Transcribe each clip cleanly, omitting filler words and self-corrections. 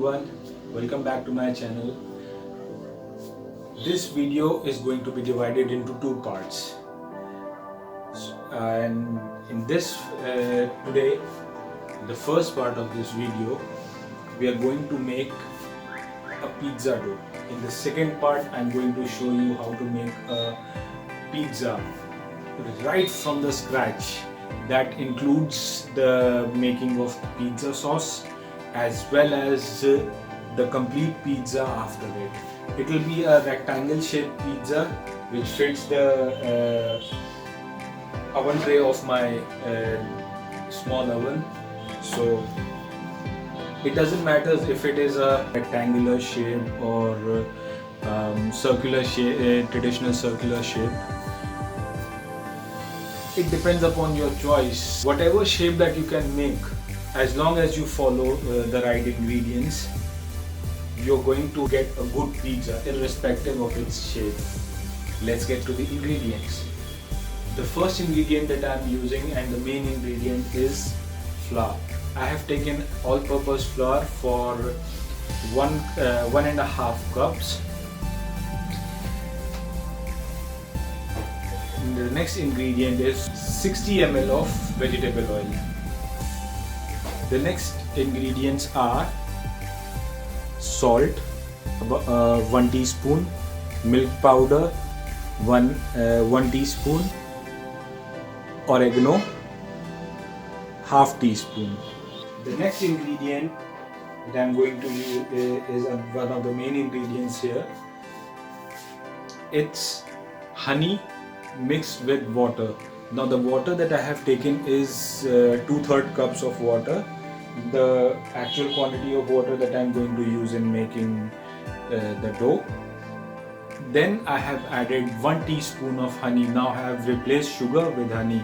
everyone, welcome back to my channel. This video is going to be divided into two parts, and in this today, the first part of this video, we are going to make a pizza dough. In the second part, I'm going to show you how to make a pizza right from the scratch. That includes the making of pizza sauce as well as the complete pizza after it. It will be a rectangle shaped pizza which fits the oven tray of my small oven. So it doesn't matter if it is a rectangular shape or circular shape, traditional circular shape. It depends upon your choice. Whatever shape that you can make, as long as you follow the right ingredients, you're going to get a good pizza irrespective of its shape. Let's get to the ingredients. The first ingredient that I'm using and the main ingredient is flour. I have taken all-purpose flour for 1.5 cups. The next ingredient is 60 ml of vegetable oil. The next ingredients are salt, 1 teaspoon, milk powder, 1 teaspoon, oregano, half teaspoon. The next ingredient that I'm going to use is one of the main ingredients here. It's honey mixed with water. Now the water that I have taken is 2/3 cups of water. The actual quantity of water that I am going to use in making the dough. Then I have added 1 teaspoon of honey. Now I have replaced sugar with honey.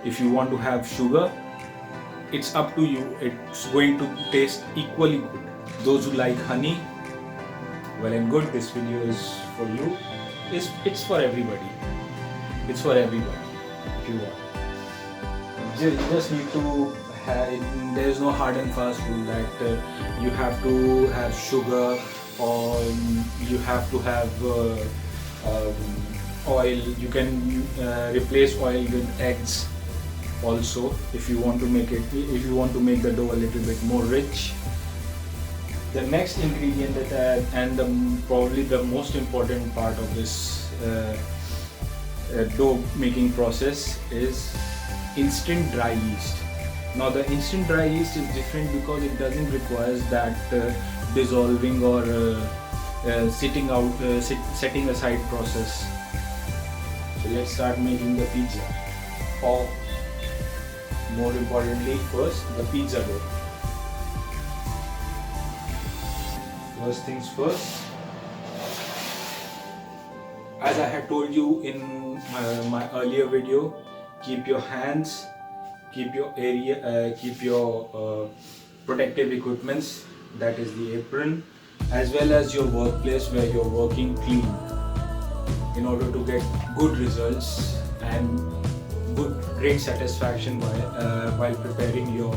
If you want to have sugar, it's up to you. It's going to taste equally good. Those who like honey, well and good, this video is for you. It's for everybody. It's for everybody if you want. You just need to have, there's no hard and fast rule that you have to have sugar or you have to have oil. You can replace oil with eggs also if you want to make it, if you want to make the dough a little bit more rich. The next ingredient that and probably the most important part of this dough making process is instant dry yeast. Now the instant dry yeast is different because it doesn't require that dissolving or setting aside process. So let's start making the pizza, or more importantly first the pizza dough. First things first, as I had told you in my earlier video, keep your hands, keep your area, keep your protective equipments, that is the apron, as well as your workplace where you're working clean, in order to get good results and great satisfaction while preparing your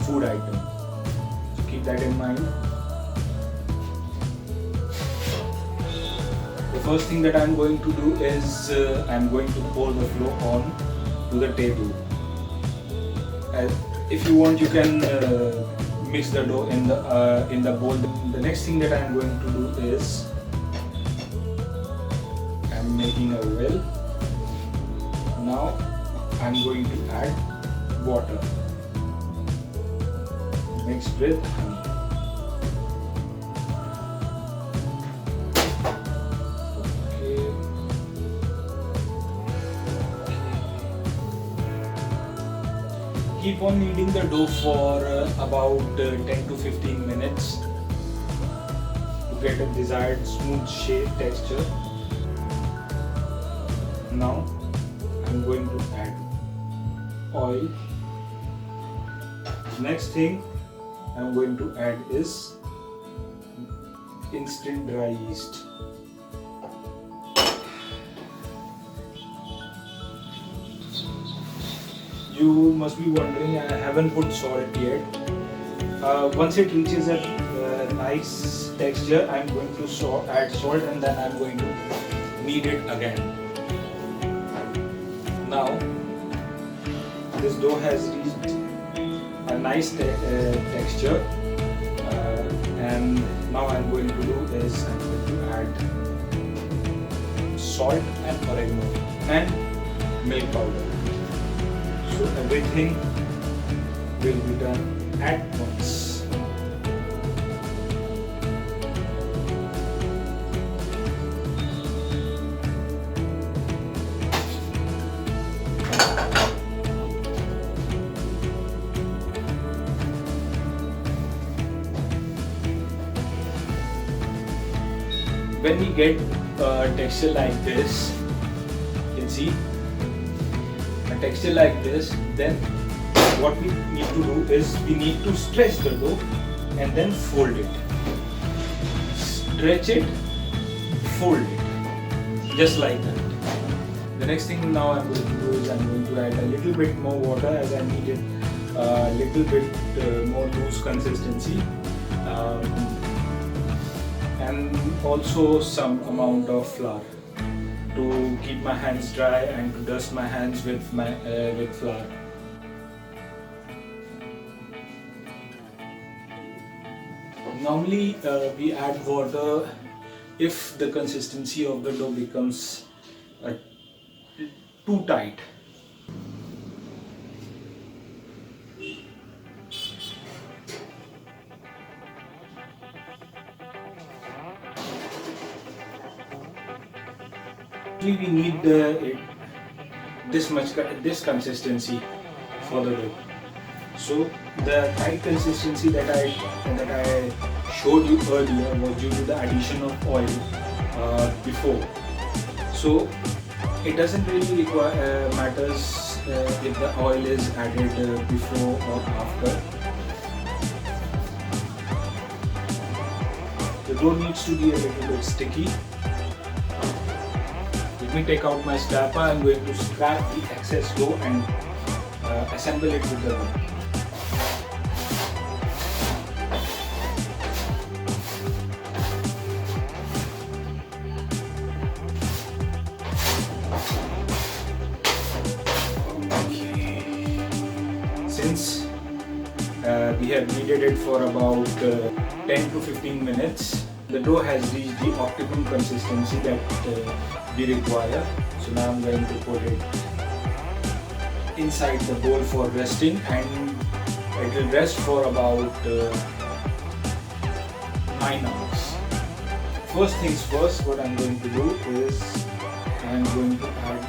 food item. So keep that in mind. The first thing that I'm going to do is I'm going to pour the flour on to the table. If you want, you can mix the dough in the bowl. The next thing that I'm going to do is I'm making a well. Now I'm going to add water mixed with honey. Keep on kneading the dough for about 10 to 15 minutes to get a desired smooth shape texture. Now I'm going to add oil. Next thing I'm going to add is instant dry yeast. You must be wondering, I haven't put salt yet. Once it reaches a a nice texture, I'm going to add salt and then I'm going to knead it again. Now this dough has reached a nice texture, and now I'm going to do is I'm going to add salt and oregano and milk powder. So everything will be done at once. When we get a texture like this, you can see a texture like this, then what we need to do is we need to stretch the dough and then fold it. Stretch it, fold it, just like that. The next thing now I'm going to do is I'm going to add a little bit more water, as I needed a little bit more loose consistency. And also some amount of flour to keep my hands dry and to dust my hands with flour. Normally we add water if the consistency of the dough becomes too tight. We need this consistency for the dough. So the tight consistency that I showed you earlier was due to the addition of oil before. So it doesn't really matters if the oil is added before or after. The dough needs to be a little bit sticky. Let me take out my scraper. I'm going to scrap the excess dough and assemble it with the dough. Since we have kneaded it for about 10 to 15 minutes, the dough has reached the optimum consistency that we require. So now I'm going to put it inside the bowl for resting, and it will rest for about 9 hours. First things first, what I'm going to do is I'm going to add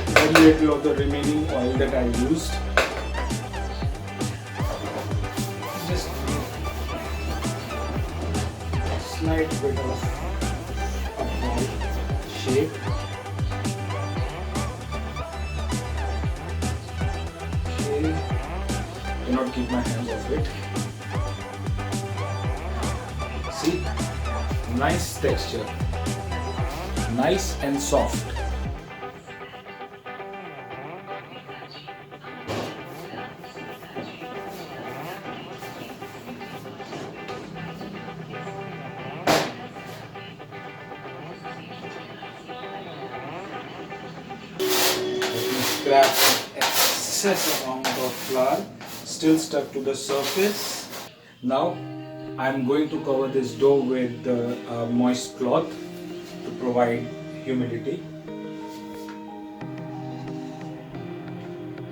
very little of the remaining oil that I used. Just slight bit of a ball shape. Okay, cannot keep my hands off it. See, nice texture, nice and soft. Scrap excess amount of flour still stuck to the surface. Now I'm going to cover this dough with a moist cloth to provide humidity.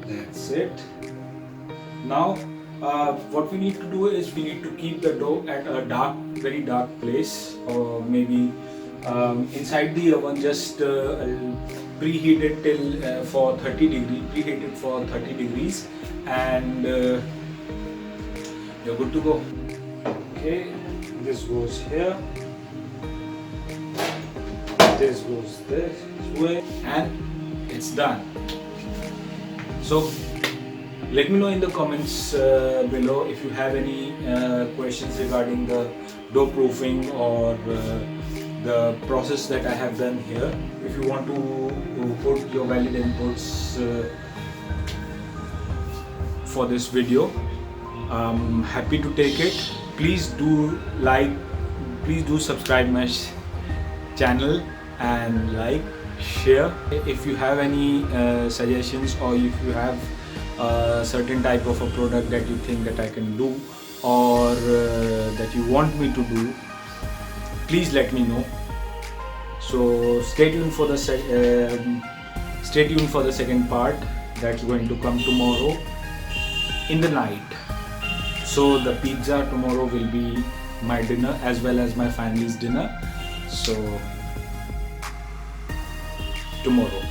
That's it. Now what we need to do is we need to keep the dough at a very dark place, or maybe inside the oven, just preheated till for 30 degrees, and you're good to go. Okay, this goes here, this goes this way, and it's done. So let me know in the comments below if you have any questions regarding the dough proofing or the process that I have done here. If you want to put your valid inputs for this video, I'm happy to take it. please do like, please do subscribe my channel and like, share. If you have any suggestions, or if you have a certain type of a product that you think that I can do, or that you want me to do, please let me know. So stay tuned for the second part that's going to come tomorrow in the night. So the pizza tomorrow will be my dinner as well as my family's dinner. So tomorrow.